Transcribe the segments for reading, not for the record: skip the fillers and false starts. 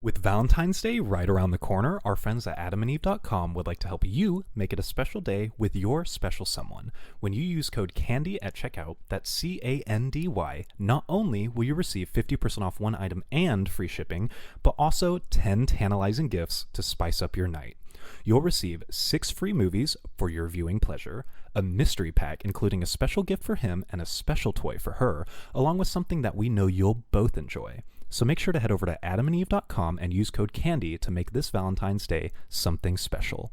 With Valentine's Day right around the corner, our friends at adamandeve.com would like to help you make it a special day with your special someone. When you use code CANDY at checkout, that's CANDY, not only will you receive 50% off one item and free shipping, but also 10 tantalizing gifts to spice up your night. You'll receive 6 free movies for your viewing pleasure, a mystery pack including a special gift for him and a special toy for her, along with something that we know you'll both enjoy. So make sure to head over to adamandeve.com and use code CANDY to make this Valentine's Day something special.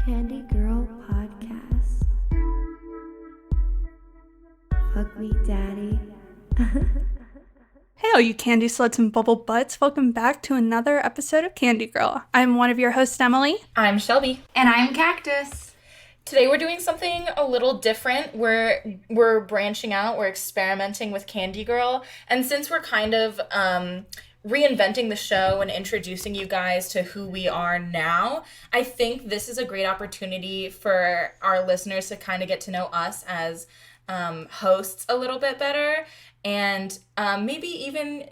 Candy Girl Podcast. Fuck me, daddy. Hey all you candy sluts and bubble butts, welcome back to another episode of Candy Girl. I'm one of your hosts, Emily. I'm Shelby. And I'm Cactus. Today we're doing something a little different. We're branching out, we're experimenting with Candy Girl, and since we're kind of reinventing the show and introducing you guys to who we are now, I think this is a great opportunity for our listeners to kind of get to know us as hosts a little bit better, and maybe even,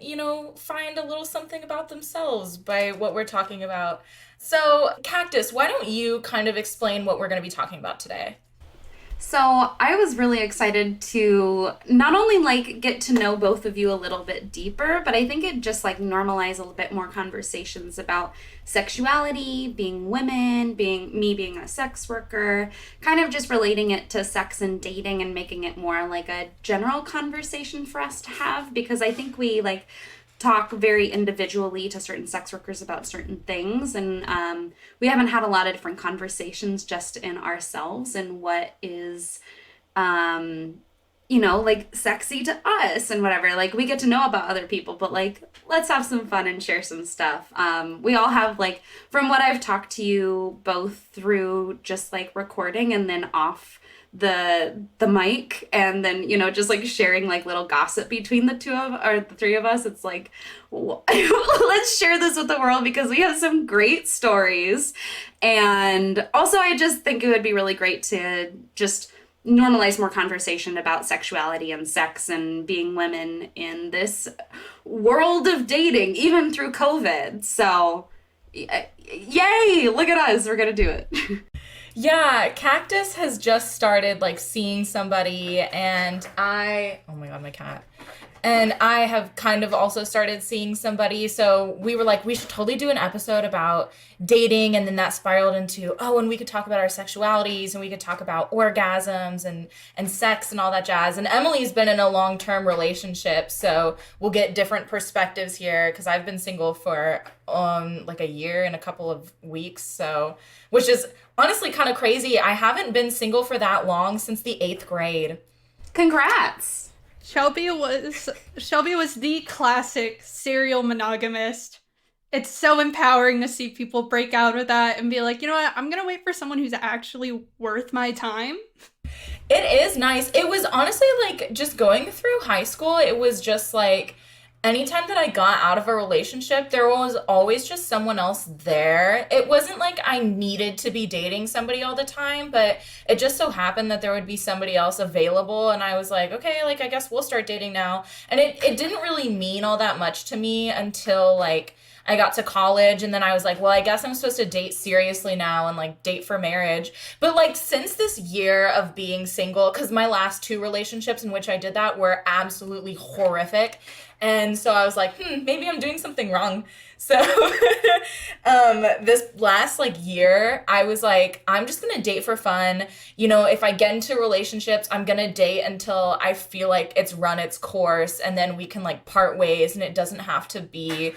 find a little something about themselves by what we're talking about. So, Cactus, why don't you kind of explain what we're going to be talking about today? So I was really excited to not only get to know both of you a little bit deeper, but I think it just normalize a little bit more conversations about sexuality, being women, being a sex worker, kind of just relating it to sex and dating and making it more like a general conversation for us to have, because I think we talk very individually to certain sex workers about certain things, and we haven't had a lot of different conversations just in ourselves and what is sexy to us and whatever. We get to know about other people, but let's have some fun and share some stuff. We all have from what I've talked to you both through just recording and then off the mic, and then just sharing little gossip between the three of us, it's let's share this with the world because we have some great stories. And also I just think it would be really great to just normalize more conversation about sexuality and sex and being women in this world of dating, even through COVID. So yay, look at us, we're gonna do it. Yeah, Cactus has just started seeing somebody, and oh my god, my cat. And I have kind of also started seeing somebody, so we were we should totally do an episode about dating, and then that spiraled into, and we could talk about our sexualities, and we could talk about orgasms and sex and all that jazz. And Emily's been in a long-term relationship, so we'll get different perspectives here, because I've been single for a year and a couple of weeks, so, which is honestly kind of crazy. I haven't been single for that long since the 8th grade. Congrats. Shelby was the classic serial monogamist. It's so empowering to see people break out of that and be like, you know what, I'm gonna wait for someone who's actually worth my time. It is nice. It was honestly just going through high school, it was just anytime that I got out of a relationship, there was always just someone else there. It wasn't I needed to be dating somebody all the time, but it just so happened that there would be somebody else available, and I was okay, I guess we'll start dating now. And it didn't really mean all that much to me until I got to college, and then I was well, I guess I'm supposed to date seriously now and date for marriage. But since this year of being single, because my last 2 relationships in which I did that were absolutely horrific, and so I was maybe I'm doing something wrong. So this last year, I was I'm just gonna date for fun. If I get into relationships, I'm gonna date until I feel it's run its course, and then we can part ways, and it doesn't have to be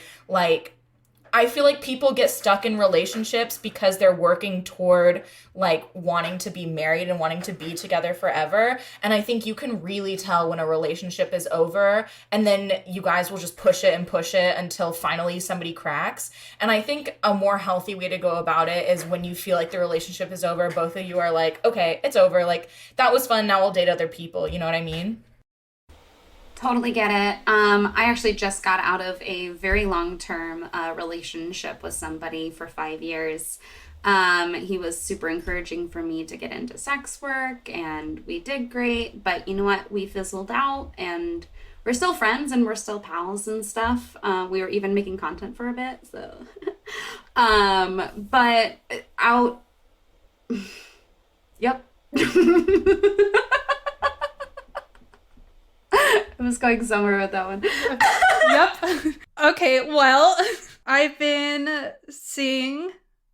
I feel people get stuck in relationships because they're working toward wanting to be married and wanting to be together forever. And I think you can really tell when a relationship is over, and then you guys will just push it until finally somebody cracks. And I think a more healthy way to go about it is when you feel the relationship is over, both of you are okay, it's over. That was fun. Now we'll date other people. You know what I mean? Totally get it. I actually just got out of a very long-term relationship with somebody for 5 years. He was super encouraging for me to get into sex work, and we did great. But you know what? We fizzled out, and we're still friends, and we're still pals and stuff. We were even making content for a bit, so. But out. Yep. I was going somewhere with that one. Yep. Okay, well, I've been seeing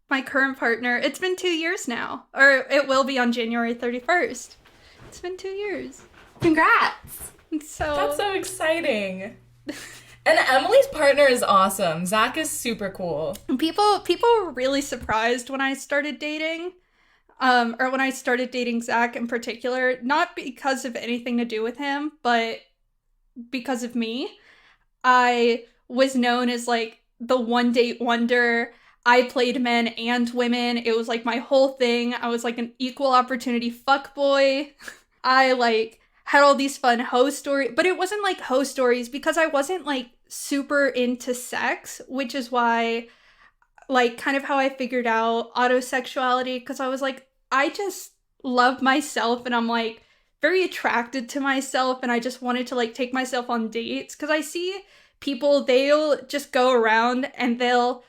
my current partner. It's been 2 years now. Or it will be on January 31st. It's been 2 years. Congrats. So That's so exciting. And Emily's partner is awesome. Zach is super cool. people were really surprised when I started dating. Or when I started dating Zach in particular, not because of anything to do with him, but because of me. I was known as like the one date wonder. I played men and women. It was like my whole thing. I was like an equal opportunity fuckboy. I like had all these fun hoe stories, but it wasn't like hoe stories because I wasn't like super into sex, which is why like kind of how I figured out autosexuality, because I was like, I just love myself and I'm like very attracted to myself and I just wanted to like take myself on dates, because I see people, they'll just go around and they'll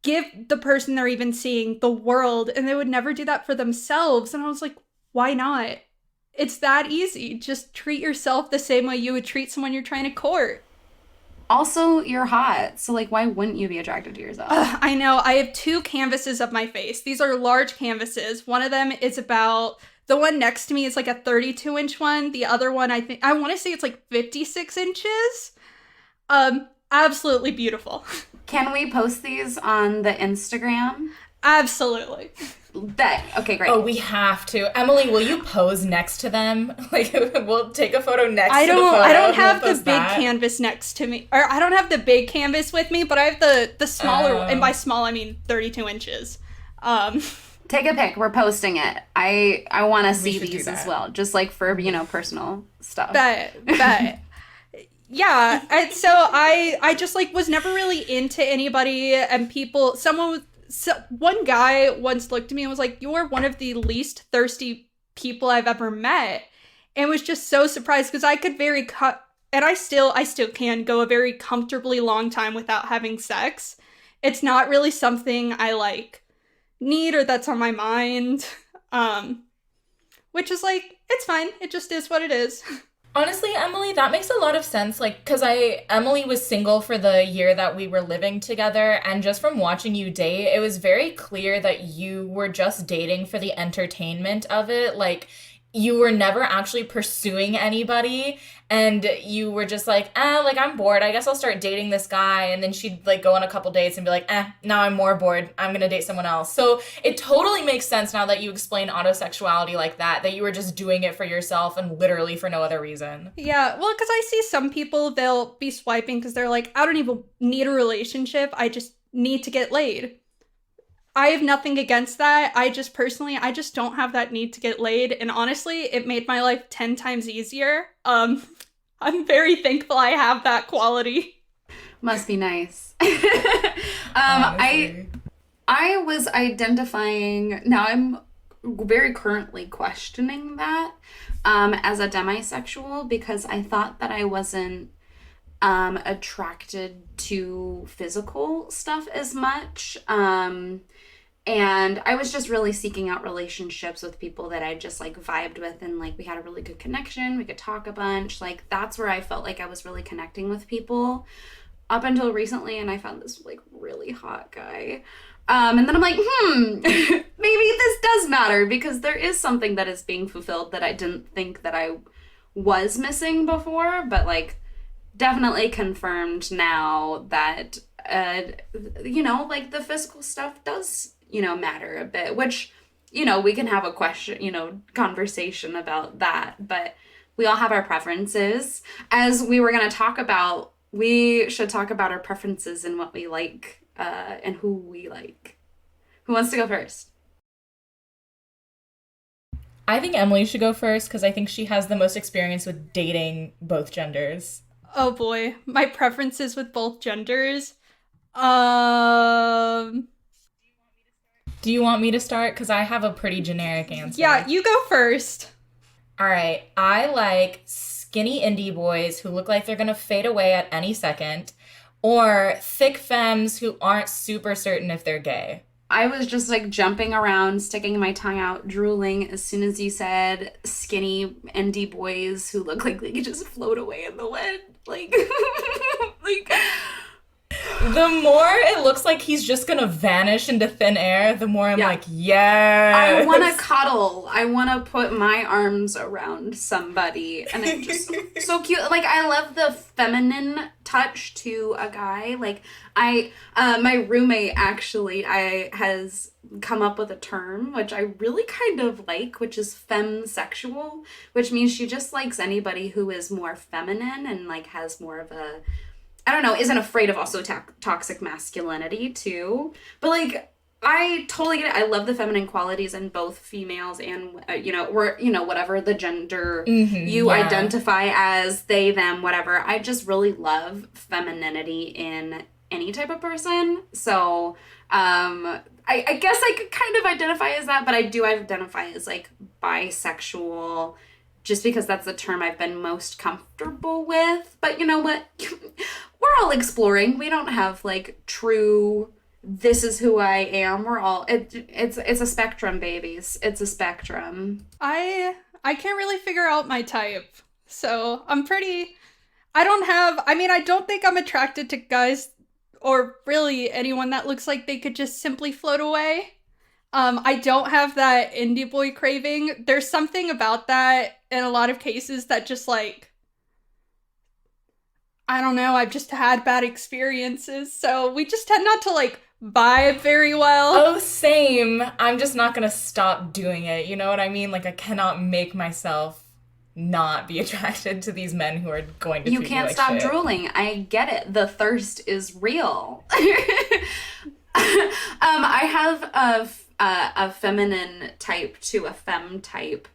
give the person they're even seeing the world and they would never do that for themselves. And I was like, why not? It's that easy. Just treat yourself the same way you would treat someone you're trying to court. Also, you're hot, so like, why wouldn't you be attracted to yourself? I know. I have 2 canvases of my face. These are large canvases. One of them is about, the one next to me is like a 32-inch one. The other one, I want to say it's like 56 inches. Absolutely beautiful. Can we post these on the Instagram? Absolutely. Okay, great. Oh, we have to. Emily, will you pose next to them? Like, we'll take a photo next to the photo. I don't and have we'll the post big that. canvas next to me. Or I don't have the big canvas with me, but I have the smaller one. And by small, I mean 32 inches. Take a pic. We're posting it. I want to see should do these as that. well, just like for, personal stuff. But yeah, and so I just like was never really into anybody, and one guy once looked at me and was like, "You are one of the least thirsty people I've ever met," and was just so surprised because I could and I still can go a very comfortably long time without having sex. It's not really something I like need or that's on my mind, which is like, it's fine. It just is what it is. Honestly, Emily, that makes a lot of sense. Like, because Emily was single for the year that we were living together. And just from watching you date, it was very clear that you were just dating for the entertainment of it. Like, you were never actually pursuing anybody. And you were just like, like, I'm bored. I guess I'll start dating this guy. And then she'd like go on a couple dates and be like, now I'm more bored. I'm going to date someone else. So it totally makes sense now that you explain autosexuality like that you were just doing it for yourself and literally for no other reason. Yeah, well, because I see some people, they'll be swiping because they're like, I don't even need a relationship. I just need to get laid. I have nothing against that. I just don't have that need to get laid. And honestly, it made my life 10 times easier. I'm very thankful I have that quality. Must be nice. Honestly. I was identifying, now I'm very currently questioning that as a demisexual, because I thought that I wasn't attracted to physical stuff as much. And I was just really seeking out relationships with people that I just like vibed with, and like we had a really good connection. We could talk a bunch. Like that's where I felt like I was really connecting with people up until recently. And I found this like really hot guy. And then I'm like, maybe this does matter, because there is something that is being fulfilled that I didn't think that I was missing before, but like definitely confirmed now that, like the physical stuff does, matter a bit, which, we can have a conversation about that, but we all have our preferences. As we were going to talk about, we should talk about our preferences and what we like, and who we like. Who wants to go first? I think Emily should go first because I think she has the most experience with dating both genders. Oh boy, my preferences with both genders. Do you want me to start? Because I have a pretty generic answer. Yeah, you go first. All right. I like skinny indie boys who look like they're going to fade away at any second, or thick femmes who aren't super certain if they're gay. I was just like jumping around, sticking my tongue out, drooling as soon as you said skinny indie boys who look like they could just float away in the wind. Like, like. The more it looks like he's just gonna vanish into thin air, the more I'm like, yes. I want to cuddle. I want to put my arms around somebody. And it's just so cute. Like, I love the feminine touch to a guy. Like, my roommate actually, has come up with a term, which I really kind of like, which is femsexual, which means she just likes anybody who is more feminine and, like, has more of a, I don't know, isn't afraid of also toxic masculinity too. But like, I totally get it. I love the feminine qualities in both females and, whatever the gender you identify as, they, them, whatever. I just really love femininity in any type of person. So, I guess I could kind of identify as that, but I do identify as like bisexual, just because that's the term I've been most comfortable with. But you know what? We're all exploring. We don't have like true, this is who I am. We're all, it's a spectrum, babies. It's a spectrum. I can't really figure out my type. So I don't think I'm attracted to guys or really anyone that looks like they could just simply float away. I don't have that indie boy craving. There's something about that in a lot of cases that just like, I don't know, I've just had bad experiences. So we just tend not to like vibe very well. Oh, same. I'm just not gonna stop doing it. You know what I mean? Like, I cannot make myself not be attracted to these men who are going to You treat can't me like stop shit. drooling. I get it. The thirst is real. I have a feminine type to a femme type.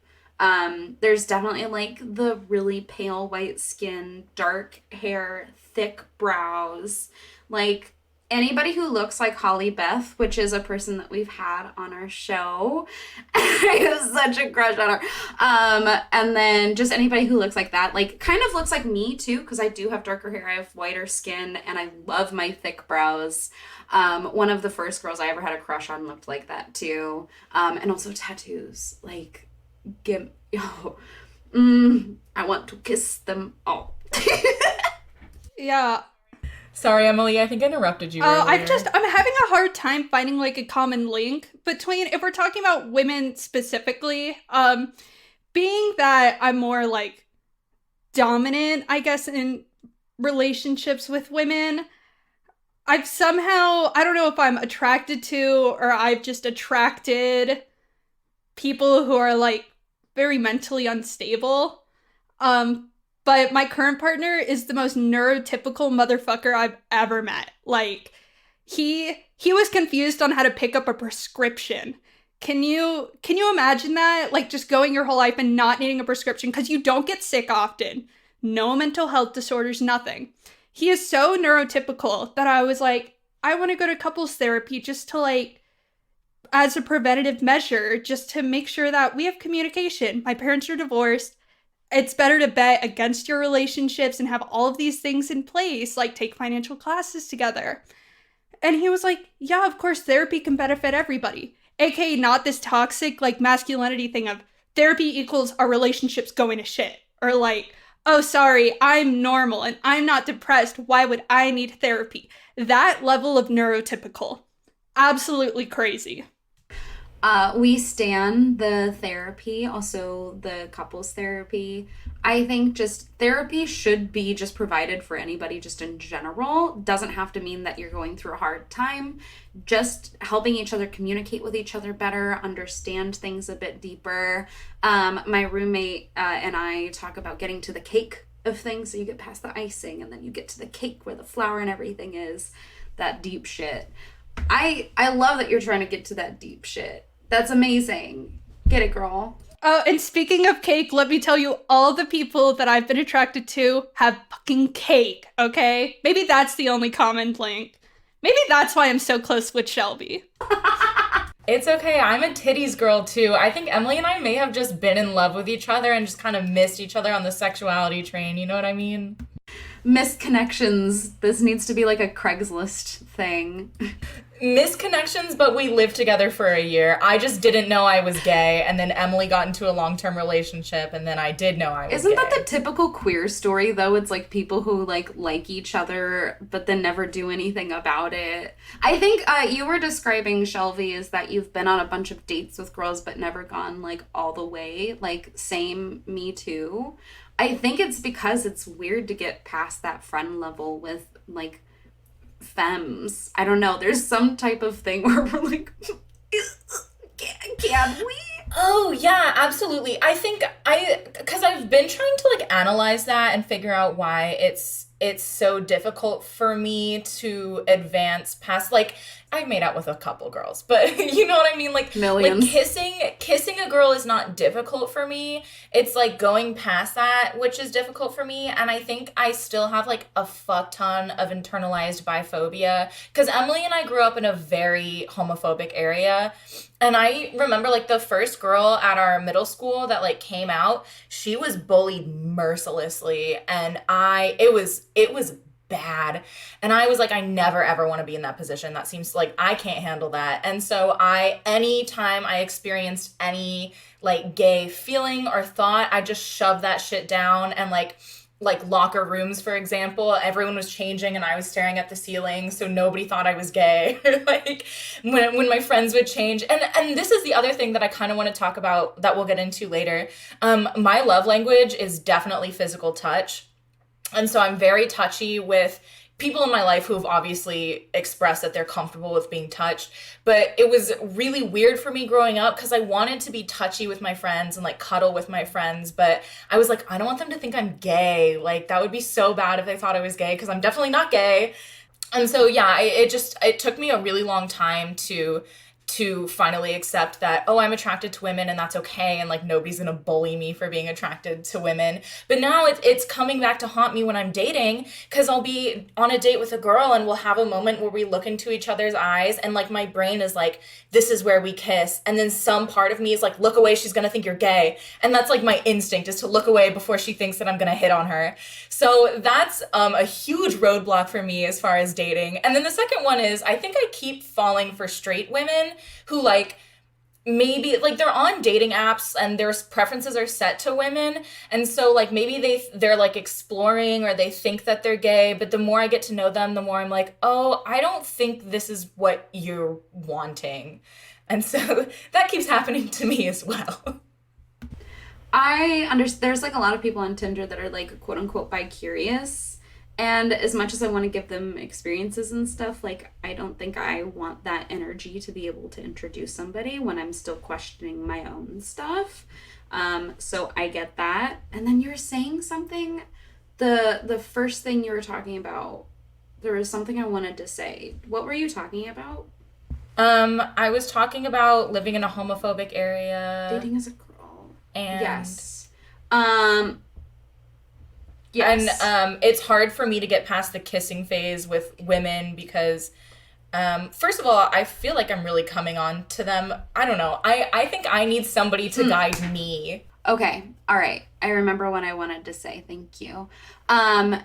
There's definitely like the really pale white skin, dark hair, thick brows, like anybody who looks like Holly Beth, which is a person that we've had on our show. I have such a crush on her. And then just anybody who looks like that, like kind of looks like me too, because I do have darker hair, I have whiter skin, and I love my thick brows. One of the first girls I ever had a crush on looked like that too. And also tattoos, like, I want to kiss them all. Yeah. Sorry, Emily, I think I interrupted you earlier. I'm having a hard time finding like a common link between, if we're talking about women specifically, being that I'm more like dominant, I guess, in relationships with women, I've somehow, I don't know if I'm attracted to, or I've just attracted people who are like very mentally unstable. But my current partner is the most neurotypical motherfucker I've ever met. Like, he was confused on how to pick up a prescription. Can you imagine that? Like, just going your whole life and not needing a prescription because you don't get sick often. No mental health disorders, nothing. He is so neurotypical that I was like, I want to go to couples therapy just to like, as a preventative measure, just to make sure that we have communication. My parents are divorced. It's better to bet against your relationships and have all of these things in place, like take financial classes together. And he was like, yeah, of course, therapy can benefit everybody. AKA not this toxic, like, masculinity thing of therapy equals our relationships going to shit. Or like, oh, sorry, I'm normal and I'm not depressed. Why would I need therapy? That level of neurotypical. Absolutely crazy. We stan the therapy, also the couples therapy. I think just therapy should be just provided for anybody just in general. Doesn't have to mean that you're going through a hard time. Just helping each other communicate with each other better, understand things a bit deeper. My roommate and I talk about getting to the cake of things. So you get past the icing and then you get to the cake where the flour and everything is. That deep shit. I love that you're trying to get to that deep shit. That's amazing. Get it, girl. Oh, and speaking of cake, let me tell you, all the people that I've been attracted to have fucking cake, okay? Maybe that's the only common link. Maybe that's why I'm so close with Shelby. It's okay. I'm a titties girl too. I think Emily and I may have just been in love with each other and just kind of missed each other on the sexuality train. You know what I mean? Misconnections. This needs to be like a Craigslist thing. Misconnections, but we lived together for a year. I just didn't know I was gay, and then Emily got into a long-term relationship, and then I did know I was Isn't gay. that the typical queer story, though? It's like people who like each other, but then never do anything about it. I think you were describing, Shelby, is that you've been on a bunch of dates with girls, but never gone like all the way. Like, same, me too. I think it's because it's weird to get past that friend level with like femmes. I don't know. There's some type of thing where we're like, can we? Oh, yeah, absolutely. I think because I've been trying to like analyze that and figure out why it's so difficult for me to advance past, like, I've made out with a couple girls, but you know what I mean? Like, Millions. Like kissing a girl is not difficult for me. It's like going past that, which is difficult for me. And I think I still have like a fuck ton of internalized biphobia because Emily and I grew up in a very homophobic area. And I remember like the first girl at our middle school that like came out, she was bullied mercilessly. And it was bad. And I was like, I never ever want to be in that position. That seems like I can't handle that. And so anytime I experienced any like gay feeling or thought, I just shoved that shit down. And like locker rooms, for example, everyone was changing and I was staring at the ceiling, so nobody thought I was gay. Like when my friends would change. And this is the other thing that I kind of want to talk about that we'll get into later. My love language is definitely physical touch. And so I'm very touchy with people in my life who have obviously expressed that they're comfortable with being touched. But it was really weird for me growing up because I wanted to be touchy with my friends and like cuddle with my friends. But I was like, I don't want them to think I'm gay. Like that would be so bad if they thought I was gay because I'm definitely not gay. And so, yeah, it took me a really long time to finally accept that, oh, I'm attracted to women and that's okay. And like, nobody's going to bully me for being attracted to women. But now it's coming back to haunt me when I'm dating because I'll be on a date with a girl and we'll have a moment where we look into each other's eyes. And like, my brain is like, this is where we kiss. And then some part of me is like, look away. She's going to think you're gay. And that's like my instinct is to look away before she thinks that I'm going to hit on her. So that's a huge roadblock for me as far as dating. And then the second one is I think I keep falling for straight women who like maybe like they're on dating apps and their preferences are set to women, and so like maybe they're like exploring or they think that they're gay, but the more I get to know them, the more I'm like, oh, I don't think this is what you're wanting. And so that keeps happening to me as well. I understand there's like a lot of people on Tinder that are like quote unquote bi-curious. And as much as I want to give them experiences and stuff, like, I don't think I want that energy to be able to introduce somebody when I'm still questioning my own stuff. So I get that. And then you were saying something, the first thing you were talking about, there was something I wanted to say. What were you talking about? I was talking about living in a homophobic area. Dating as a girl. And yes. Yes. And it's hard for me to get past the kissing phase with women because, first of all, I feel like I'm really coming on to them. I don't know. I think I need somebody to guide me. Okay. All right. I remember what I wanted to say. Thank you. I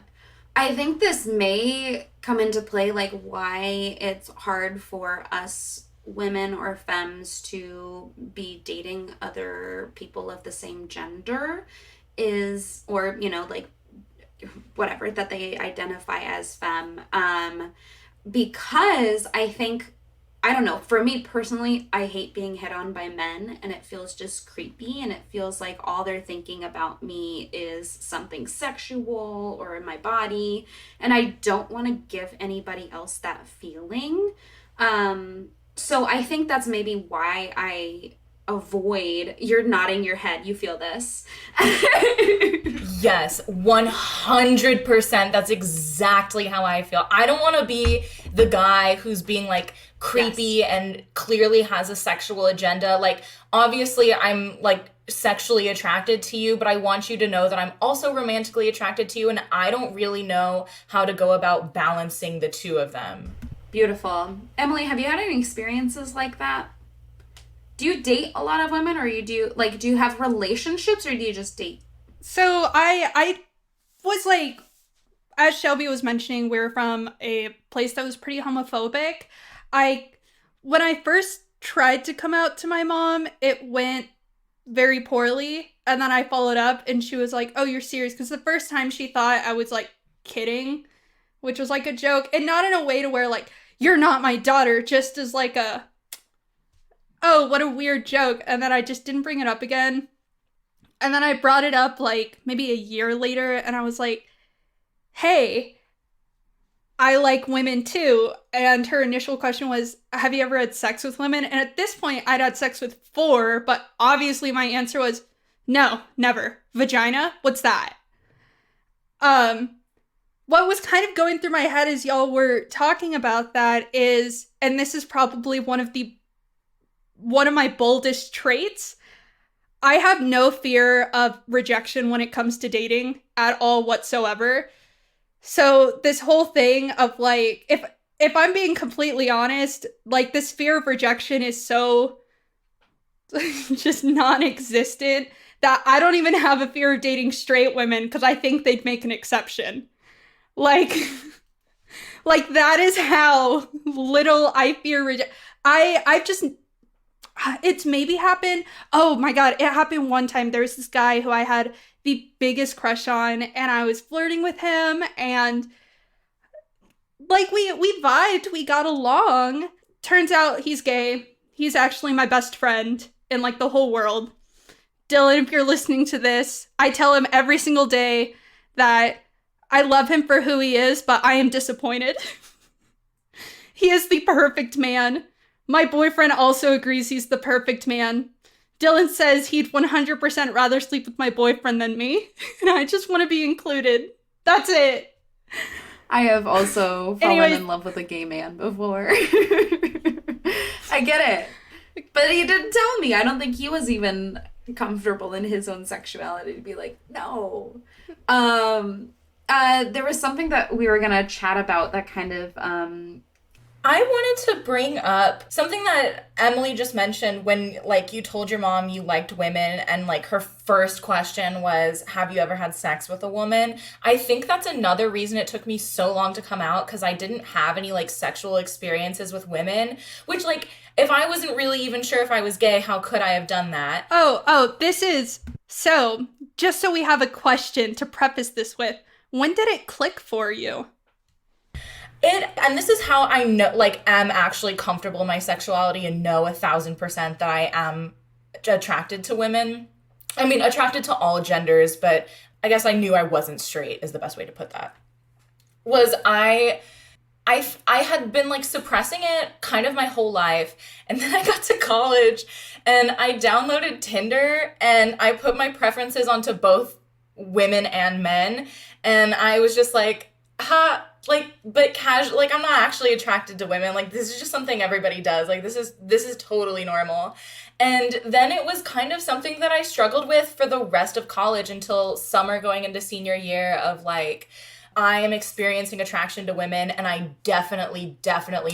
think this may come into play, like why it's hard for us women or femmes to be dating other people of the same gender is, or, you know, like, whatever that they identify as femme, because I think, I don't know, for me personally, I hate being hit on by men and it feels just creepy and it feels like all they're thinking about me is something sexual or in my body, and I don't want to give anybody else that feeling. So I think that's maybe why I avoid. You're nodding your head, you feel this. Yes, 100%. That's exactly how I feel. I don't want to be the guy who's being like creepy and clearly has a sexual agenda. Like, obviously I'm like sexually attracted to you, but I want you to know that I'm also romantically attracted to you, and I don't really know how to go about balancing the two of them. Beautiful. Emily, have you had any experiences like that? Do you date a lot of women, or do you have relationships, or do you just date? So I was like, as Shelby was mentioning, we're from a place that was pretty homophobic. When I first tried to come out to my mom, it went very poorly. And then I followed up and she was like, oh, you're serious? Because the first time she thought I was like kidding, which was like a joke, and not in a way to where like, you're not my daughter, just as like a, oh, what a weird joke. And then I just didn't bring it up again. And then I brought it up like maybe a year later and I was like, hey, I like women too. And her initial question was, have you ever had sex with women? And at this point, I'd had sex with 4, but obviously my answer was, no, never. Vagina? What's that? What was kind of going through my head as y'all were talking about that is, and this is probably one of my boldest traits, I have no fear of rejection when it comes to dating at all whatsoever. So this whole thing of like, if I'm being completely honest, like this fear of rejection is so just non-existent that I don't even have a fear of dating straight women because I think they'd make an exception. Like that is how little I fear rejection. I've just, it's maybe happened. Oh my God, it happened one time. There was this guy who I had the biggest crush on and I was flirting with him and like we vibed, we got along. Turns out he's gay. He's actually my best friend in like the whole world. Dylan, if you're listening to this, I tell him every single day that I love him for who he is, but I am disappointed. He is the perfect man. My boyfriend also agrees he's the perfect man. Dylan says he'd 100% rather sleep with my boyfriend than me, and I just want to be included. That's it. I have also fallen in love with a gay man before. I get it. But he didn't tell me. I don't think he was even comfortable in his own sexuality to be like, no. There was something that we were going to chat about that kind of... I wanted to bring up something that Emily just mentioned when, like, you told your mom you liked women and, like, her first question was, have you ever had sex with a woman? I think that's another reason it took me so long to come out, because I didn't have any, like, sexual experiences with women, which, like, if I wasn't really even sure if I was gay, how could I have done that? This is... So, just so we have a question to preface this with, when did it click for you? And this is how I know, like, am actually comfortable in my sexuality and know 1,000% that I am attracted to women. I mean, attracted to all genders, but I guess I knew I wasn't straight is the best way to put that. Was I had been, like, suppressing it kind of my whole life, and then I got to college, and I downloaded Tinder, and I put my preferences onto both women and men, and I was just like, but casual, like, I'm not actually attracted to women. Like, this is just something everybody does. Like, this is totally normal. And then it was kind of something that I struggled with for the rest of college until summer going into senior year of, like, I am experiencing attraction to women and I definitely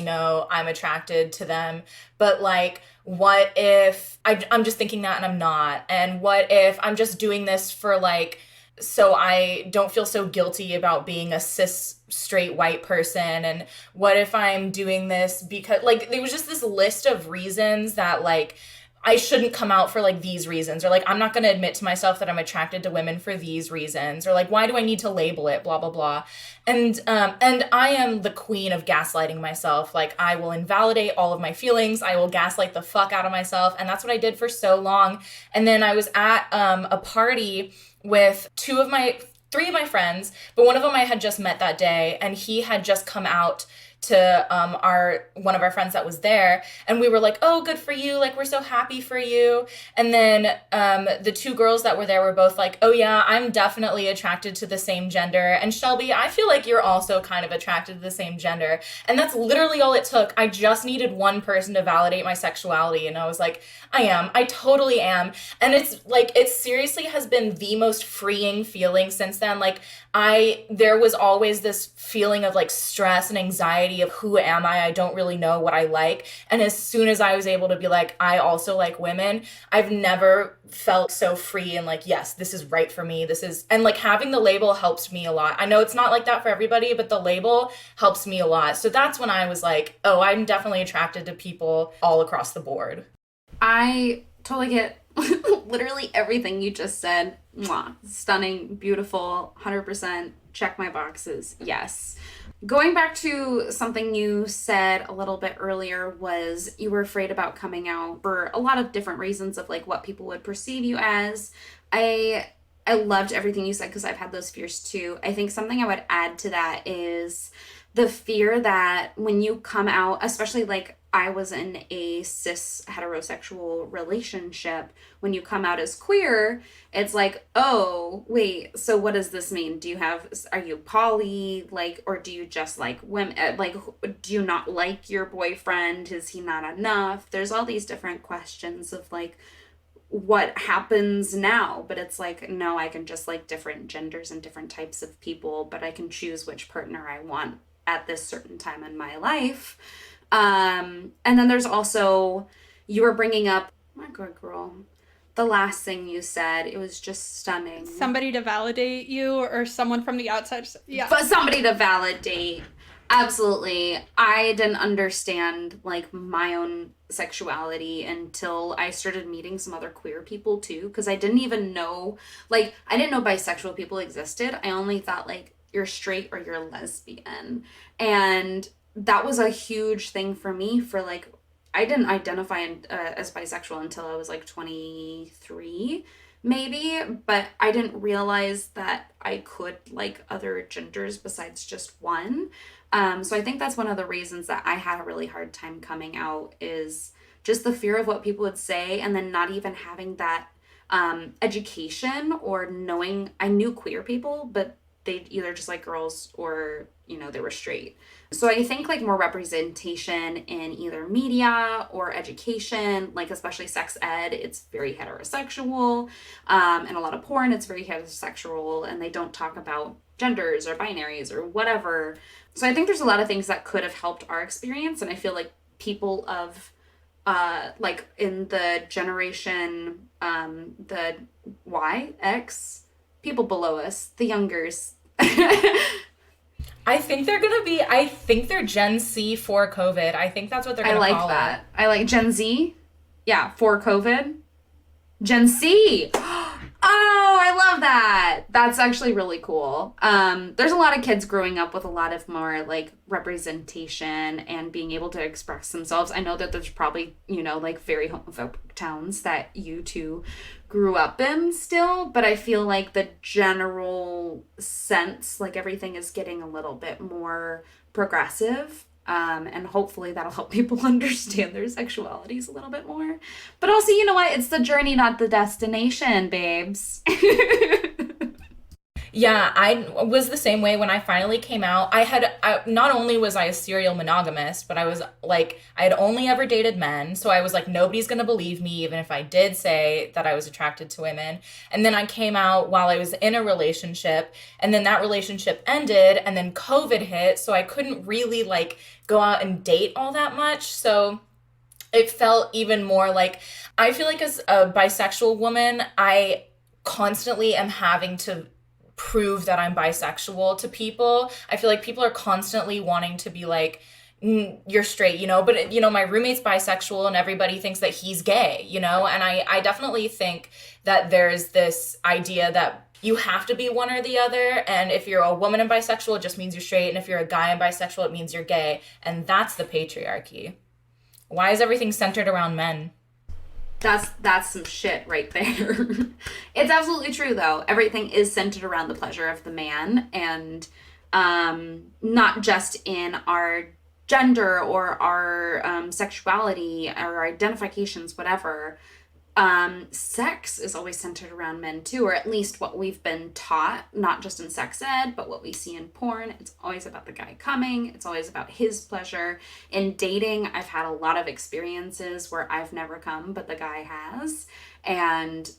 know I'm attracted to them. But, like, what if I'm just thinking that and I'm not? And what if I'm just doing this for, like, so I don't feel so guilty about being a cis straight white person? And what if I'm doing this because, like, there was just this list of reasons that, like, I shouldn't come out for, like, these reasons, or, like, I'm not going to admit to myself that I'm attracted to women for these reasons, or, like, why do I need to label it, blah, blah, blah. And I am the queen of gaslighting myself. Like, I will invalidate all of my feelings. I will gaslight the fuck out of myself. And that's what I did for so long. And then I was at a party with three of my friends, but one of them I had just met that day, and he had just come out to one of our friends that was there, and we were like, oh, good for you, like, we're so happy for you. And then the 2 girls that were there were both like, oh yeah, I'm definitely attracted to the same gender, and Shelby, I feel like you're also kind of attracted to the same gender. And that's literally all it took. I just needed one person to validate my sexuality, and I was like, I totally am. And it's like, it seriously has been the most freeing feeling since then. Like, there was always this feeling of, like, stress and anxiety anxiety of who am I don't really know what I like. And as soon as I was able to be like, I also like women, I've never felt so free and like, yes, this is right for me. And like having the label helps me a lot. I know it's not like that for everybody, but the label helps me a lot. So that's when I was like, oh, I'm definitely attracted to people all across the board. I totally get literally everything you just said. Mwah. Stunning, beautiful, 100%, check my boxes, yes. Going back to something you said a little bit earlier was you were afraid about coming out for a lot of different reasons of like what people would perceive you as. I loved everything you said because I've had those fears too. I think something I would add to that is the fear that when you come out, especially like I was in a cis heterosexual relationship, when you come out as queer, it's like, oh, wait, so what does this mean? Are you poly, like, or do you just like women? Like, do you not like your boyfriend? Is he not enough? There's all these different questions of like, what happens now? But it's like, no, I can just like different genders and different types of people, but I can choose which partner I want at this certain time in my life. And then there's also, you were bringing up, my good girl, the last thing you said, it was just stunning. Somebody to validate you or someone from the outside. Yeah. But somebody to validate. Absolutely. I didn't understand like my own sexuality until I started meeting some other queer people too, because I didn't even know, like, I didn't know bisexual people existed. I only thought like you're straight or you're lesbian. And that was a huge thing for me for like, I didn't identify as bisexual until I was like 23 maybe, but I didn't realize that I could like other genders besides just one. So I think that's one of the reasons that I had a really hard time coming out is just the fear of what people would say, and then not even having that education or knowing. I knew queer people, but they either just like girls or, you know, they were straight. So I think like more representation in either media or education, like especially sex ed, it's very heterosexual. And a lot of porn, it's very heterosexual, and they don't talk about genders or binaries or whatever. So I think there's a lot of things that could have helped our experience. And I feel like people of like in the generation, the Y, X, people below us, the youngers. I think they're Gen Z for COVID. I think that's what they're going to call it. I like that. I like Gen Z. Yeah, for COVID. Gen Z. Oh, I love that. That's actually really cool. There's a lot of kids growing up with a lot of more like representation and being able to express themselves. I know that there's probably, you know, like very homophobic towns that you two grew up in still, but I feel like the general sense, like everything is getting a little bit more progressive. And hopefully that'll help people understand their sexualities a little bit more. But also, you know what? It's the journey, not the destination, babes. Yeah, I was the same way when I finally came out. Not only was I a serial monogamist, but I had only ever dated men. So I was like, nobody's going to believe me, even if I did say that I was attracted to women. And then I came out while I was in a relationship, and then that relationship ended, and then COVID hit. So I couldn't really like go out and date all that much. So it felt even more like, I feel like as a bisexual woman, I constantly am having to prove that I'm bisexual to people. I feel like people are constantly wanting to be like, you're straight, you know, but, you know, my roommate's bisexual and everybody thinks that he's gay, you know, and I definitely think that there's this idea that you have to be one or the other, and if you're a woman and bisexual, it just means you're straight, and if you're a guy and bisexual, it means you're gay, and that's the patriarchy. Why is everything centered around men? That's some shit right there. It's absolutely true, though. Everything is centered around the pleasure of the man, and not just in our gender or our sexuality or our identifications, whatever. Sex is always centered around men too, or at least what we've been taught, not just in sex ed, but what we see in porn. It's always about the guy coming. It's always about his pleasure. In dating, I've had a lot of experiences where I've never come, but the guy has. And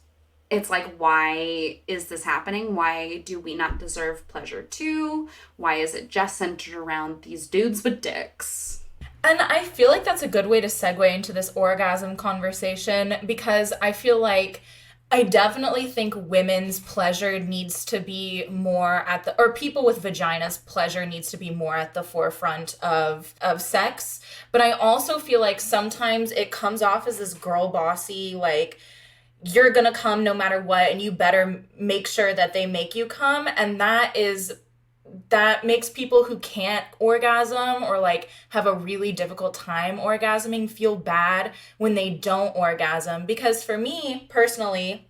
it's like, why is this happening? Why do we not deserve pleasure too? Why is it just centered around these dudes with dicks? And I feel like that's a good way to segue into this orgasm conversation, because I feel like I definitely think women's pleasure needs to be more at the, or people with vaginas pleasure needs to be more at the forefront of sex. But I also feel like sometimes it comes off as this girl bossy, like, you're gonna come no matter what, and you better make sure that they make you come. And that makes people who can't orgasm or like have a really difficult time orgasming feel bad when they don't orgasm. Because for me personally,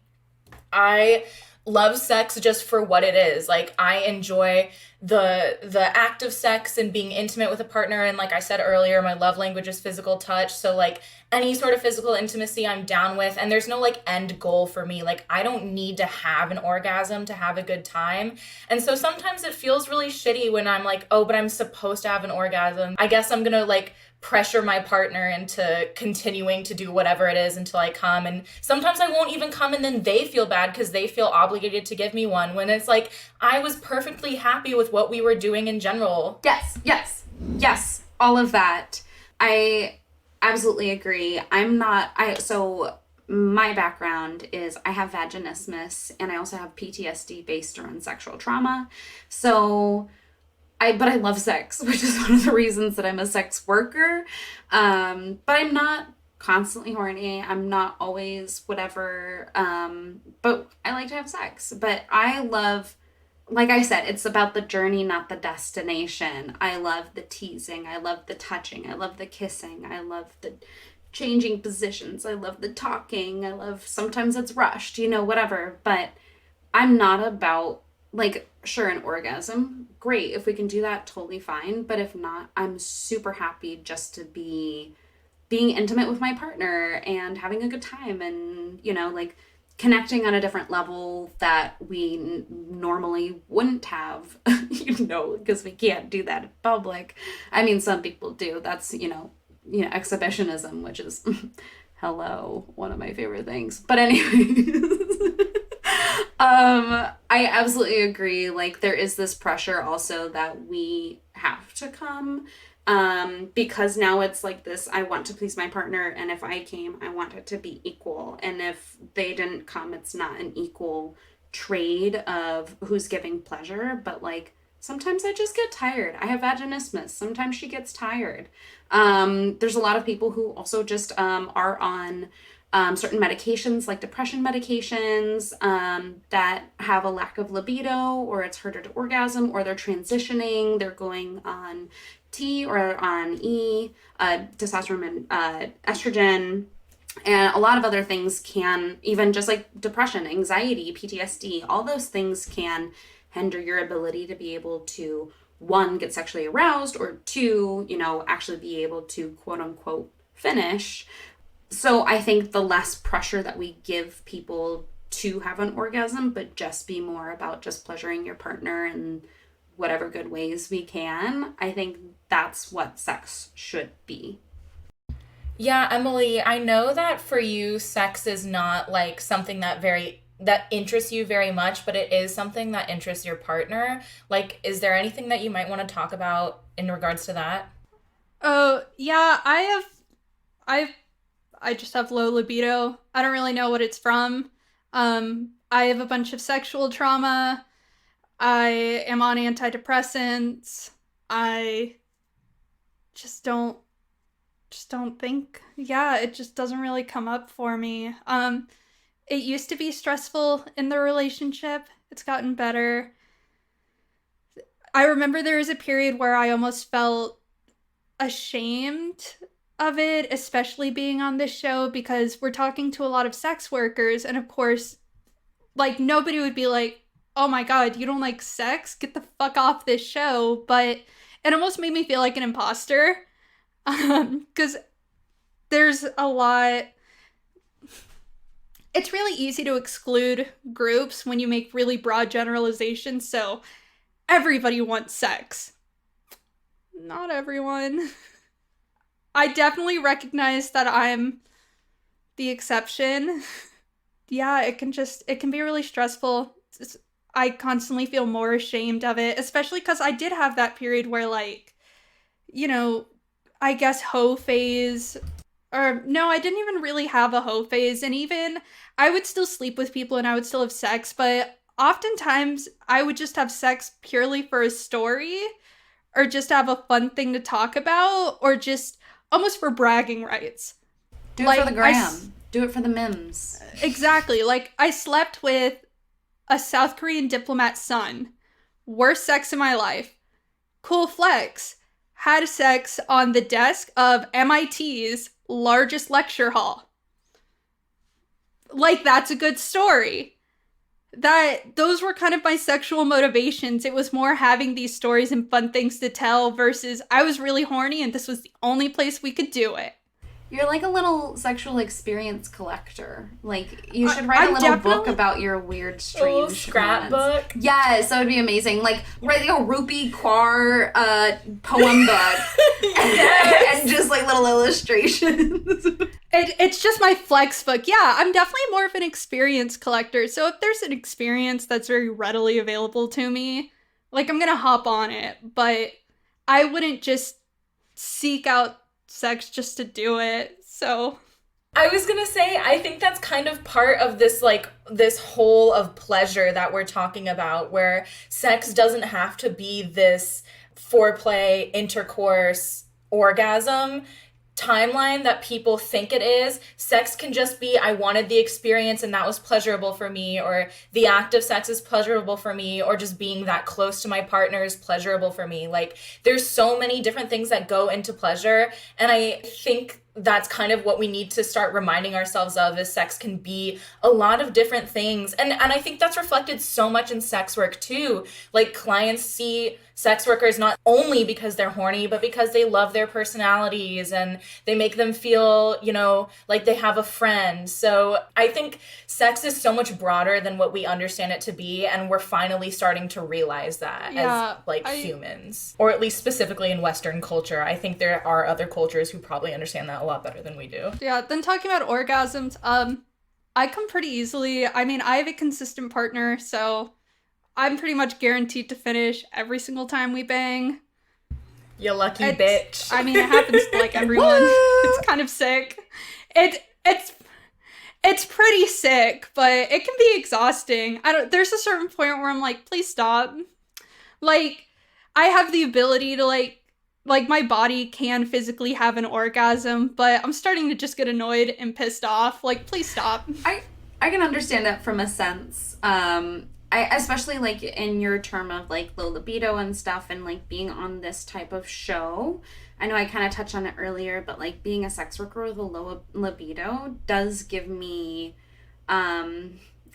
I love sex just for what it is. Like, I enjoy the act of sex and being intimate with a partner, and like I said earlier, my love language is physical touch, so like any sort of physical intimacy I'm down with, and there's no like end goal for me. Like, I don't need to have an orgasm to have a good time. And so sometimes it feels really shitty when I'm like, oh, but I'm supposed to have an orgasm, I guess I'm gonna like pressure my partner into continuing to do whatever it is until I come. And sometimes I won't even come, and then they feel bad because they feel obligated to give me one, when it's like, I was perfectly happy with what we were doing in general. Yes, all of that. I absolutely agree. So my background is I have vaginismus, and I also have PTSD based around sexual trauma. So but I love sex, which is one of the reasons that I'm a sex worker. But I'm not constantly horny. I'm not always whatever. But I like to have sex. But I love, like I said, it's about the journey, not the destination. I love the teasing. I love the touching. I love the kissing. I love the changing positions. I love the talking. I love, sometimes it's rushed, whatever. But I'm not about, like, sure, an orgasm, great. If we can do that, totally fine. But if not, I'm super happy just to be being intimate with my partner and having a good time, and, like, connecting on a different level that we normally wouldn't have, because we can't do that in public. I mean, some people do. That's, exhibitionism, which is, hello, one of my favorite things. But anyway. I absolutely agree. Like, there is this pressure also that we have to come, because now it's like this, I want to please my partner, and if I came, I want it to be equal. And if they didn't come, it's not an equal trade of who's giving pleasure. But like, sometimes I just get tired. I have vaginismus. Sometimes she gets tired. There's a lot of people who also just are on certain medications, like depression medications, that have a lack of libido, or it's harder to orgasm, or they're transitioning, they're going on T or on E, testosterone and estrogen, and a lot of other things can, even just like depression, anxiety, PTSD, all those things can hinder your ability to be able to, one, get sexually aroused, or two, actually be able to quote unquote finish. So I think the less pressure that we give people to have an orgasm, but just be more about just pleasuring your partner in whatever good ways we can, I think that's what sex should be. Yeah, Emily, I know that for you, sex is not like something that interests you very much, but it is something that interests your partner. Like, is there anything that you might want to talk about in regards to that? Oh, yeah, I just have low libido. I don't really know what it's from. I have a bunch of sexual trauma. I am on antidepressants. I just don't think, it just doesn't really come up for me. It used to be stressful in the relationship. It's gotten better. I remember there was a period where I almost felt ashamed of it, especially being on this show, because we're talking to a lot of sex workers, and of course, like, nobody would be like, oh my god, you don't like sex? Get the fuck off this show. But it almost made me feel like an imposter, because there's a lot. It's really easy to exclude groups when you make really broad generalizations. So everybody wants sex. Not everyone. I definitely recognize that I'm the exception. yeah, it can be really stressful. I constantly feel more ashamed of it, especially because I did have that period where, like, you know, I guess hoe phase, or no, I didn't even really have a hoe phase. And even I would still sleep with people and I would still have sex, but oftentimes I would just have sex purely for a story or just have a fun thing to talk about or just almost for bragging rights. Do it for the gram. Do it for the memes. Exactly. Like, I slept with a South Korean diplomat's son. Worst sex in my life. Cool flex. Had sex on the desk of MIT's largest lecture hall. Like, that's a good story. Those were kind of my sexual motivations. It was more having these stories and fun things to tell versus I was really horny and this was the only place we could do it. You're like a little sexual experience collector. Like, you should write a little book about your weird, strange scrapbook. Yes, that would be amazing. Like, write like a Rupi Kaur poem book. Yes. And just like little illustrations. It's just my flex book. Yeah, I'm definitely more of an experience collector. So if there's an experience that's very readily available to me, like, I'm gonna hop on it. But I wouldn't just seek out sex just to do it. So I was gonna say, I think that's kind of part of this, like, this whole of pleasure that we're talking about, where sex doesn't have to be this foreplay, intercourse, orgasm timeline that people think it is. Sex can just be, I wanted the experience and that was pleasurable for me, or the act of sex is pleasurable for me, or just being that close to my partner is pleasurable for me. Like, there's so many different things that go into pleasure, and I think that's kind of what we need to start reminding ourselves of, is sex can be a lot of different things. And I think that's reflected so much in sex work too. Like, clients see sex workers not only because they're horny, but because they love their personalities and they make them feel, you know, like they have a friend. So I think sex is so much broader than what we understand it to be, and we're finally starting to realize that as humans, or at least specifically in Western culture. I think there are other cultures who probably understand that a lot better than we do. Yeah, then talking about orgasms, I come pretty easily. I mean, I have a consistent partner, so I'm pretty much guaranteed to finish every single time we bang. You lucky bitch. I mean, it happens to, like, everyone. It's kind of sick. It's pretty sick, but it can be exhausting. There's a certain point where I'm like, please stop. Like, I have the ability to, like my body can physically have an orgasm, but I'm starting to just get annoyed and pissed off. Like, please stop. I can understand that from a sense. I especially, like, in your term of, like, low libido and stuff, and, like, being on this type of show. I know I kind of touched on it earlier, but, like, being a sex worker with a low libido does give me, I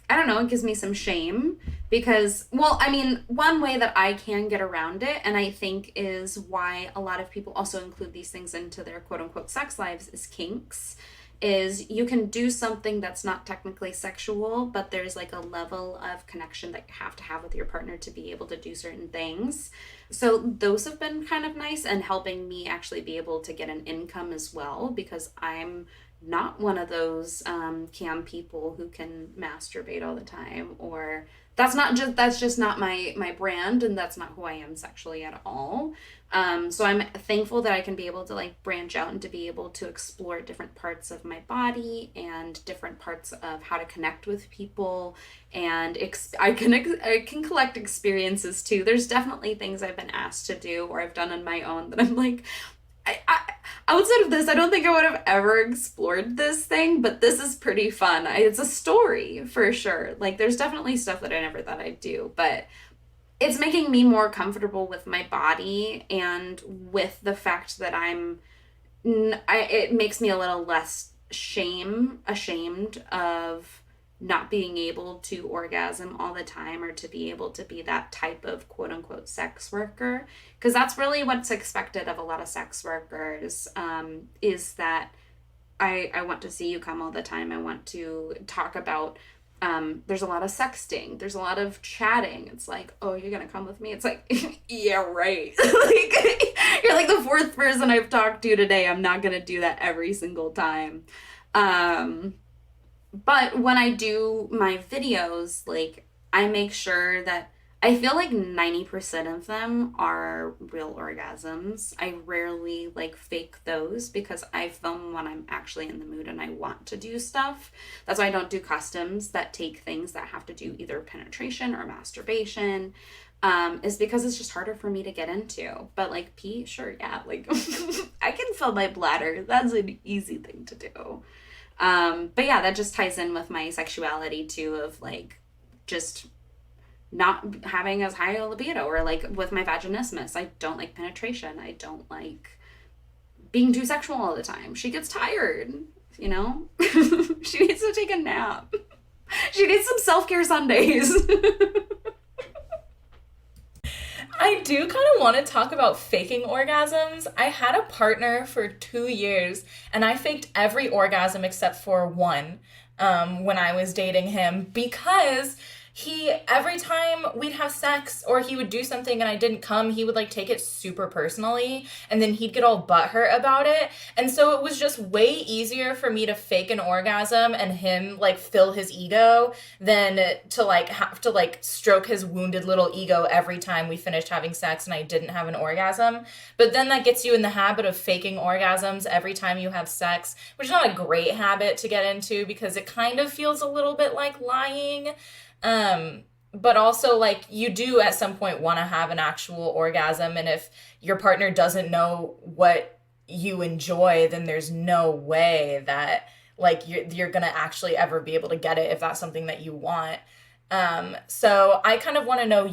don't know, it gives me some shame because, well, I mean, one way that I can get around it, and I think is why a lot of people also include these things into their quote-unquote sex lives, is kinks. Is you can do something that's not technically sexual, but there's, like, a level of connection that you have to have with your partner to be able to do certain things. So those have been kind of nice and helping me actually be able to get an income as well, because I'm not one of those cam people who can masturbate all the time, or that's just not my brand, and that's not who I am sexually at all. So I'm thankful that I can be able to, like, branch out and to be able to explore different parts of my body and different parts of how to connect with people, and I can collect experiences too. There's definitely things I've been asked to do or I've done on my own that I'm like, I outside of this, I don't think I would have ever explored this thing, but this is pretty fun. It's a story for sure. Like, there's definitely stuff that I never thought I'd do, but it's making me more comfortable with my body and with the fact that it makes me a little less ashamed of not being able to orgasm all the time, or to be able to be that type of quote unquote sex worker. Because that's really what's expected of a lot of sex workers, is that I want to see you come all the time. I want to talk about, there's a lot of sexting. There's a lot of chatting. It's like, oh, you're going to come with me? It's like, yeah, right. Like, you're like the fourth person I've talked to today. I'm not going to do that every single time. but when I do my videos, like, I make sure that I feel like 90% of them are real orgasms. I rarely like fake those because I film when I'm actually in the mood and I want to do stuff. That's why I don't do customs that take things that have to do either penetration or masturbation. Is because it's just harder for me to get into. But like pee, sure, yeah, like I can fill my bladder. That's an easy thing to do. But yeah, that just ties in with my sexuality too, of like just not having as high a libido, or like with my vaginismus, I don't like penetration. I don't like being too sexual all the time. She gets tired, you know? She needs to take a nap. She needs some self-care Sundays. I do kind of want to talk about faking orgasms. I had a partner for 2 years, and I faked every orgasm except for one when I was dating him, because every time we'd have sex or he would do something and I didn't come, he would like take it super personally, and then he'd get all butthurt about it. And so it was just way easier for me to fake an orgasm and him like fill his ego than to like have to like stroke his wounded little ego every time we finished having sex and I didn't have an orgasm. But then that gets you in the habit of faking orgasms every time you have sex, which is not a great habit to get into because it kind of feels a little bit like lying. But also like you do at some point want to have an actual orgasm, and if your partner doesn't know what you enjoy, then there's no way that like you're gonna actually ever be able to get it if that's something that you want. So I kind of want to know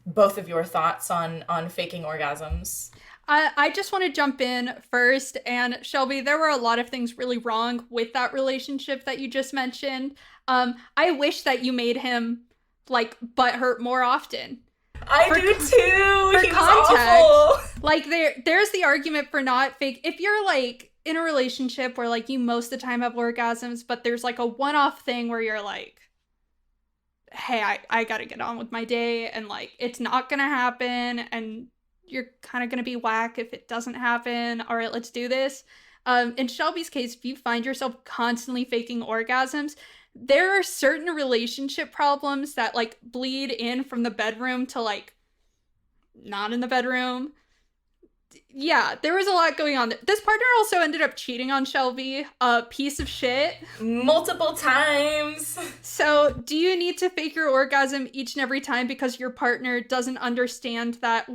both of your thoughts on faking orgasms. I just want to jump in first. And Shelby, there were a lot of things really wrong with that relationship that you just mentioned. I wish that you made him like butthurt more often. I do too. For He was awful. Like there's the argument for not fake. If you're like in a relationship where like you most of the time have orgasms, but there's like a one-off thing where you're like, hey, I gotta get on with my day, and like it's not gonna happen, and you're kind of gonna be whack if it doesn't happen. All right, let's do this. In Shelby's case, if you find yourself constantly faking orgasms, there are certain relationship problems that like bleed in from the bedroom to like not in the bedroom. Yeah, there was a lot going on. This partner also ended up cheating on Shelby, a piece of shit. Multiple times. So do you need to fake your orgasm each and every time because your partner doesn't understand that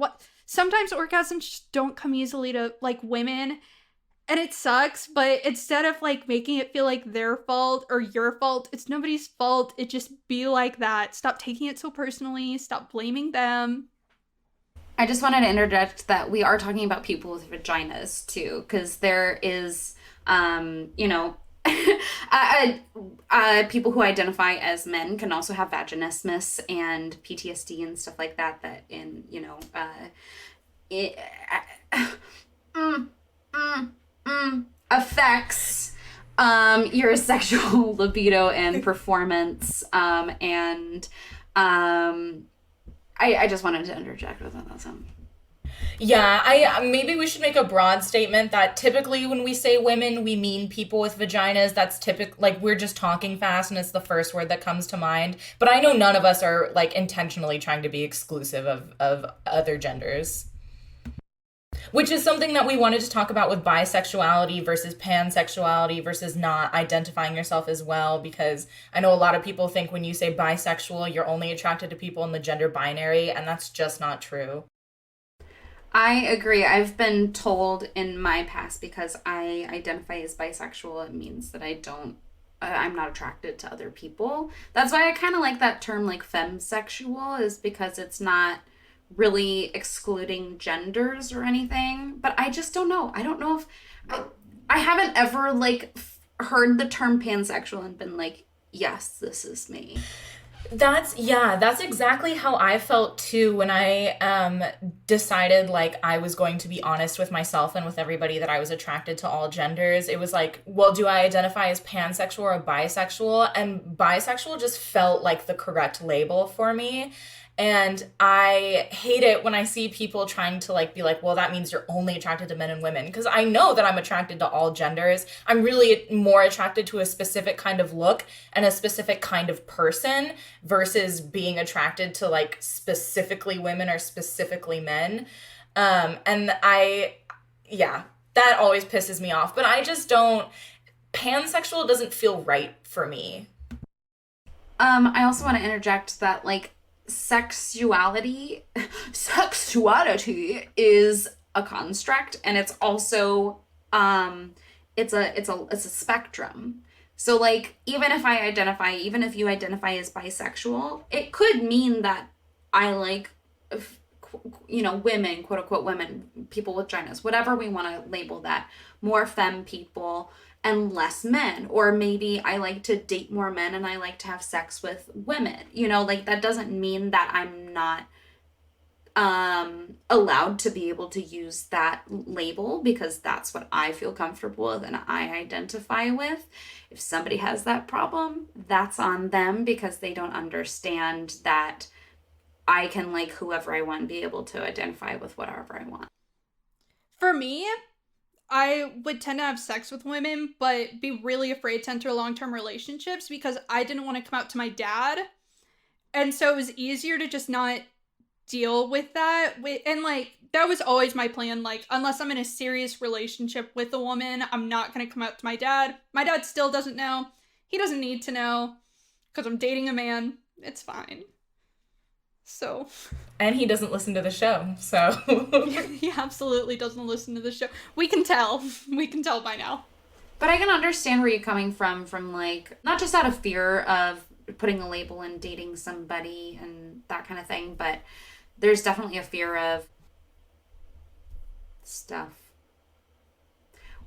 sometimes orgasms just don't come easily to like women? And it sucks, but instead of like making it feel like their fault or your fault, it's nobody's fault. It just be like that. Stop taking it so personally. Stop blaming them. I just wanted to interject that we are talking about people with vaginas too, because there is, people who identify as men can also have vaginismus and PTSD and stuff like that. That affects your sexual libido and performance. I just wanted to interject with that. Yeah, maybe we should make a broad statement that typically when we say women, we mean people with vaginas. That's typical, like we're just talking fast and it's the first word that comes to mind. But I know none of us are like intentionally trying to be exclusive of other genders. Which is something that we wanted to talk about with bisexuality versus pansexuality versus not identifying yourself as well, because I know a lot of people think when you say bisexual, you're only attracted to people in the gender binary, and that's just not true. I agree. I've been told in my past, because I identify as bisexual, it means that I'm not attracted to other people. That's why I kind of like that term, like femsexual, is because it's not really excluding genders or anything. But I just don't know. I don't know if I haven't ever like heard the term pansexual and been like, yes, this is me. That's exactly how I felt too when I decided like I was going to be honest with myself and with everybody that I was attracted to all genders. It was like, well, do I identify as pansexual or bisexual? And bisexual just felt like the correct label for me. And I hate it when I see people trying to like be like, well, that means you're only attracted to men and women. Because I know that I'm attracted to all genders. I'm really more attracted to a specific kind of look and a specific kind of person versus being attracted to like specifically women or specifically men. That always pisses me off. But I just don't, pansexual doesn't feel right for me. I also want to interject that like sexuality is a construct, and it's also it's a spectrum. So like even if you identify as bisexual, it could mean that I like women, quote unquote women, people with vaginas, whatever we want to label that, more femme people and less men. Or maybe I like to date more men and I like to have sex with women. Like that doesn't mean that I'm not allowed to be able to use that label, because that's what I feel comfortable with and I identify with. If somebody has that problem, that's on them, because they don't understand that I can like whoever I want and be able to identify with whatever I want. For me, I would tend to have sex with women, but be really afraid to enter long-term relationships because I didn't want to come out to my dad. And so it was easier to just not deal with that. And like, that was always my plan. Like, unless I'm in a serious relationship with a woman, I'm not going to come out to my dad. My dad still doesn't know. He doesn't need to know because I'm dating a man. It's fine. So. And he doesn't listen to the show, so. He absolutely doesn't listen to the show. We can tell. We can tell by now. But I can understand where you're coming from like, not just out of fear of putting a label and dating somebody and that kind of thing, but there's definitely a fear of stuff.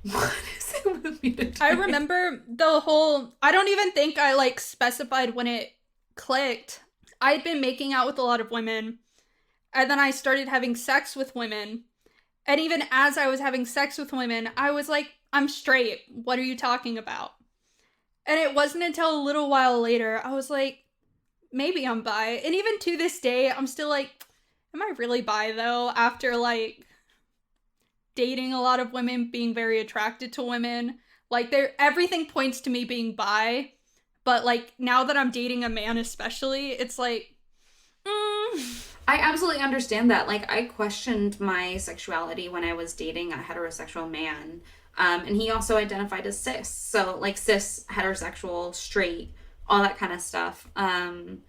What is it with me today? I remember I don't even think I like specified when it clicked. I'd been making out with a lot of women, and then I started having sex with women. And even as I was having sex with women, I was like, I'm straight. What are you talking about? And it wasn't until a little while later, I was like, maybe I'm bi. And even to this day, I'm still like, am I really bi though? After like dating a lot of women, being very attracted to women. Like everything points to me being bi. But, like, now that I'm dating a man especially, it's like, I absolutely understand that. Like, I questioned my sexuality when I was dating a heterosexual man. And he also identified as cis. So, like, cis, heterosexual, straight, all that kind of stuff. I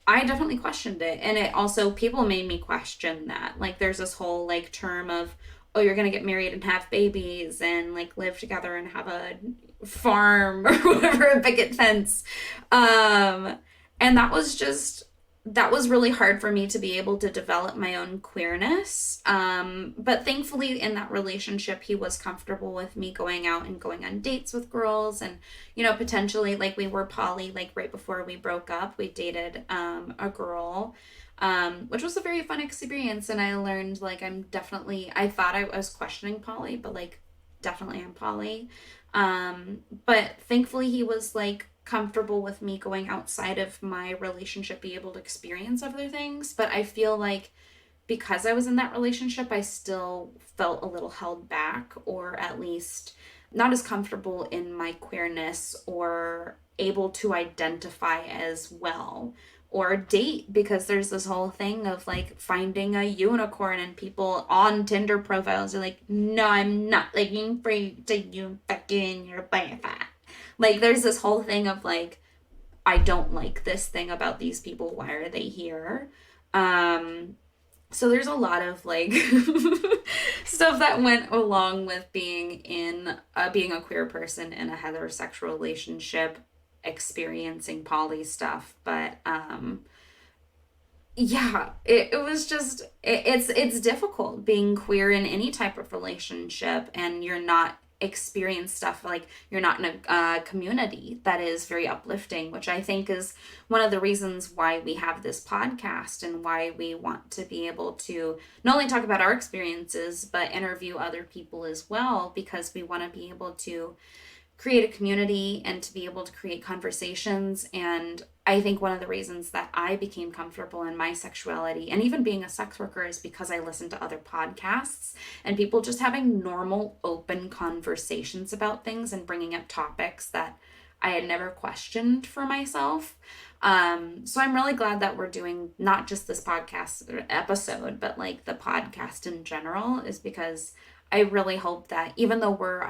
definitely questioned it. And it also, people made me question that. Like, there's this whole, like, term of, oh, you're going to get married and have babies and, like, live together and have a farm or whatever, a picket fence. And that was really hard for me to be able to develop my own queerness. But thankfully in that relationship, he was comfortable with me going out and going on dates with girls. And, potentially like we were poly, like right before we broke up, we dated a girl, which was a very fun experience. And I learned like I thought I was questioning poly, but like definitely I'm poly. But thankfully he was like comfortable with me going outside of my relationship, be able to experience other things. But I feel like because I was in that relationship, I still felt a little held back, or at least not as comfortable in my queerness or able to identify as well or date, because there's this whole thing of like finding a unicorn, and people on Tinder profiles are like, no, I'm not looking for you fucking your boyfriend. Like there's this whole thing of like, I don't like this thing about these people, why are they here? So there's a lot of like stuff that went along with being a queer person in a heterosexual relationship, experiencing poly stuff. But it was just it's difficult being queer in any type of relationship, and you're not experience stuff, like you're not in a community that is very uplifting, which I think is one of the reasons why we have this podcast and why we want to be able to not only talk about our experiences but interview other people as well, because we want to be able to create a community and to be able to create conversations and I think one of the reasons that I became comfortable in my sexuality and even being a sex worker is because I listened to other podcasts and people just having normal, open conversations about things and bringing up topics that I had never questioned for myself. So I'm really glad that we're doing not just this podcast episode, but like the podcast in general, is because I really hope that even though we're,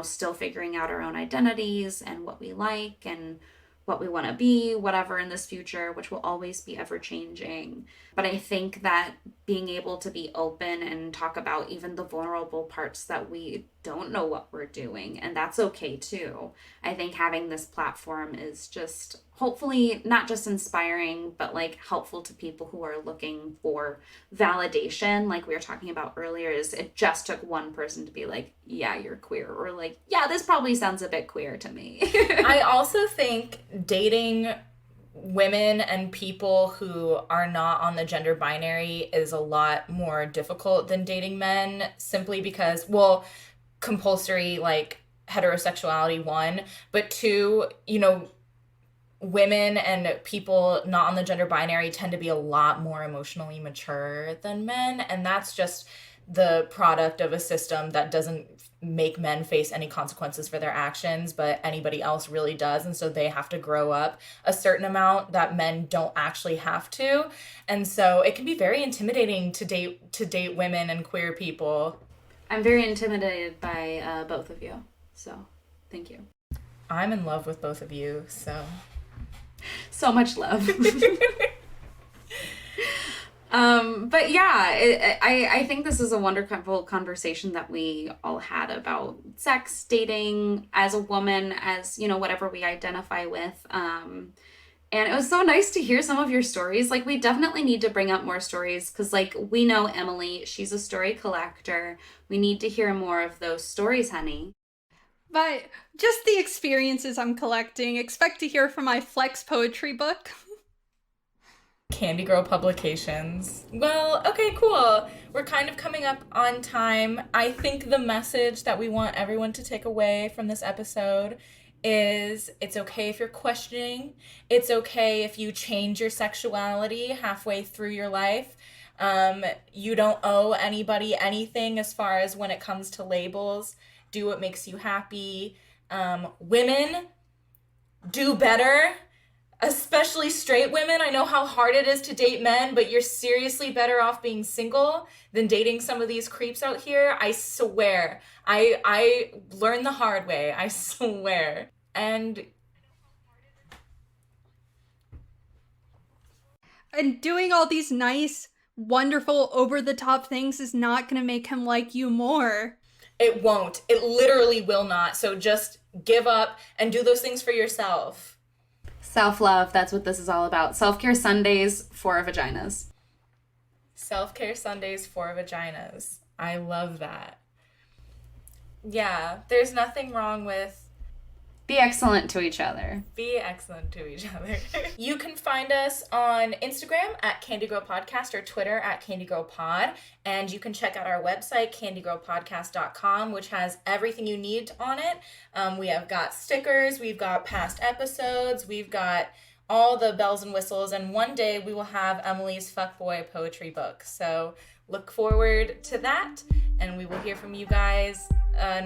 still figuring out our own identities and what we like and what we want to be, whatever in this future, which will always be ever changing. But I think that being able to be open and talk about even the vulnerable parts that we don't know what we're doing, and that's okay too. I think having this platform is just hopefully not just inspiring, but like helpful to people who are looking for validation. Like we were talking about earlier, is it just took one person to be like, yeah, you're queer, or like, yeah, this probably sounds a bit queer to me. I also think dating women and people who are not on the gender binary is a lot more difficult than dating men, simply because, well, compulsory like heterosexuality, one, but two, women and people not on the gender binary tend to be a lot more emotionally mature than men, and that's just the product of a system that doesn't make men face any consequences for their actions, but anybody else really does, and so they have to grow up a certain amount that men don't actually have to. And so it can be very intimidating to date women and queer people. I'm very intimidated by both of you, so thank you. I'm in love with both of you, so much love. But yeah, I think this is a wonderful conversation that we all had about sex, dating, as a woman, as, whatever we identify with. And it was so nice to hear some of your stories. Like, we definitely need to bring up more stories because, like, we know Emily, she's a story collector. We need to hear more of those stories, honey. But just the experiences I'm collecting. Expect to hear from my Flex poetry book. Candy Girl Publications. Well, okay, cool. We're kind of coming up on time. I think the message that we want everyone to take away from this episode is it's okay if you're questioning. It's okay if you change your sexuality halfway through your life. You don't owe anybody anything as far as when it comes to labels. Do what makes you happy. Women, do better. Especially straight women. I know how hard it is to date men, but you're seriously better off being single than dating some of these creeps out here. I swear. I learned the hard way. I swear. And doing all these nice, wonderful, over-the-top things is not going to make him like you more. it won't. It literally will not. So just give up and do those things for yourself. Self-love, that's what this is all about. Self-care Sundays for vaginas. Self-care Sundays for vaginas. I love that. Yeah, there's nothing wrong with be excellent to each other. Be excellent to each other. You can find us on Instagram at Candy Girl Podcast or Twitter at Candy Girl Pod. And you can check out our website, candygirlpodcast.com, which has everything you need on it. We have got stickers, we've got past episodes, we've got all the bells and whistles. And one day we will have Emily's Fuckboy poetry book. So look forward to that. And we will hear from you guys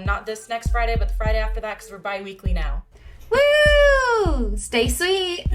not this next Friday, but the Friday after that, because we're bi-weekly now. Woo! Stay sweet.